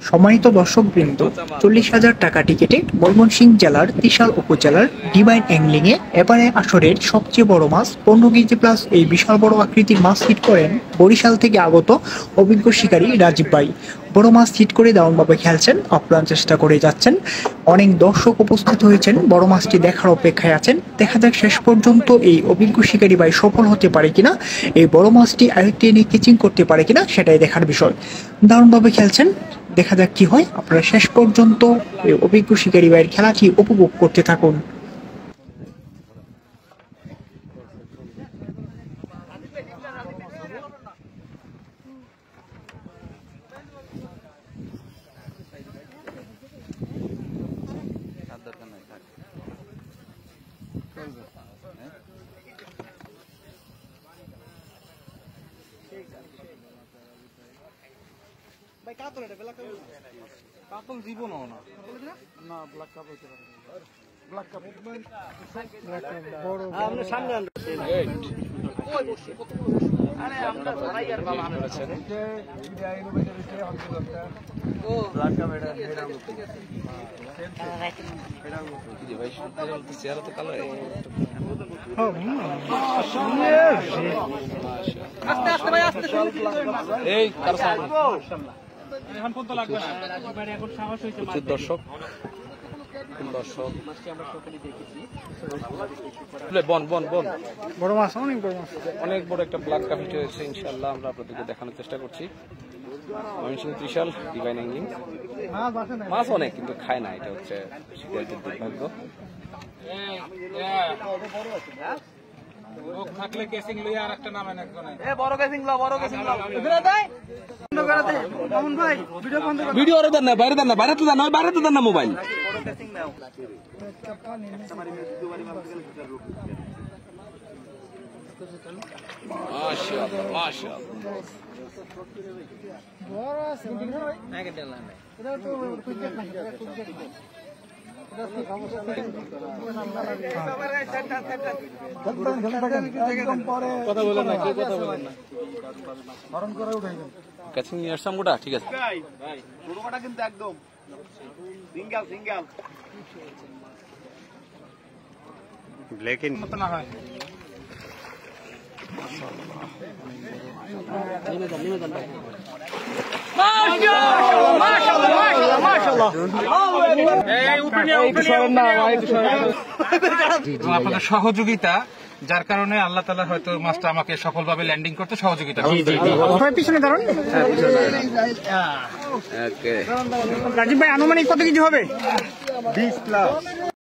সম্মানিত দর্শকবৃন্দ, 40,000 টাকা টিকিটে ময়মনসিংহ জেলার ত্রিশাল উপজেলার ডিভাইন অ্যাংলিংয়ে এবারে আসরের সবচেয়ে বড় মাছ 15 কেজি প্লাস এই বিশাল বড় আকৃতির মাছ হিট করেন বরিশাল থেকে আগত অভিজ্ঞ শিকারী রাজীব ভাই। বড় মাছ হিট করে দারুণভাবে খেলছেন, আপ্রাণ চেষ্টা করে যাচ্ছেন। অনেক দর্শক উপস্থিত হয়েছেন, বড় মাছটি দেখার অপেক্ষায় আছেন। দেখা যাক শেষ পর্যন্ত এই অভিজ্ঞ শিকারী ভাই সফল হতে পারে কিনা, এই বড় মাছটি আয়ত্তে এনে কিচিং করতে পারে কিনা সেটাই দেখার বিষয়। দারুণভাবে খেলছেন, দেখা যাক কি হয়। আপনারা শেষ পর্যন্ত এই অভিজ্ঞ শিকারী ভাইয়ের খেলাটি উপভোগ করতে থাকুন। কাতল জীবনও না না ব্ল্যাক কাপ হইতে পারে ব্ল্যাক কাপ বড় আমরা সামনে আরে আমরা ধরাই আর বাবা আছেন যে বিদায় রুবের বিষয়ে অন্তর্গত ও ব্ল্যাক কাপ এটা জি ভাই চেহারা তো কালো আস্তে আস্তে ভাই আস্তে এই মাশাআল্লাহ এখন কোন তো লাগবে না এবারে এখন সাহস হইছে মাছ দর্শক মাছটি আমরা সকলেই দেখেছি বন বড় মাছ, অনেক বড় একটা ব্ল্যাক কাপ হিট হয়েছে। ইনশাআল্লাহ আমরা আপনাদেরকে দেখানোর চেষ্টা করছি। ময়মনসিংহ ত্রিশাল ডিভাইন অ্যাংলিং মাছ অনেক কিন্তু খায় না, এটা হচ্ছে শিকারীদের দুর্ভাগ্য। লোক থাকলে কেসিং লইয়া আরেকটা নাম এনে একজনে বড় কেসিং লাও ভিতরে দেয় বন্ধ করে দে মামুন ভাই ভিডিও বন্ধ করে ভিডিও রে দেন না, বাইরে দেন না, বাইরে তো দেন না মোবাইল বড় কেসিং নাও মাশাআল্লাহ বড় আছে না কে দেন না এটা তো কুইকেট না কথা বলেন না, কেউ কথা বলেন না, হরণ করে উঠাইবেন কাছে নিয়ে আসলাম গোটা। ঠিক আছে ভাই, পুরোটা কিন্তু একদম সিঙ্গেল ব্ল্যাক এন্ড মত না হয়। আপনাদের সহযোগিতা, যার কারণে আল্লাহ তাআলা হয়তো মাছটা আমাকে সফলভাবে ল্যান্ডিং করতে সহযোগিতা করছে। পিছনে দাঁড়ান রাজীব ভাই, আনুমানিক কত কেজি হবে? 20 প্লাস।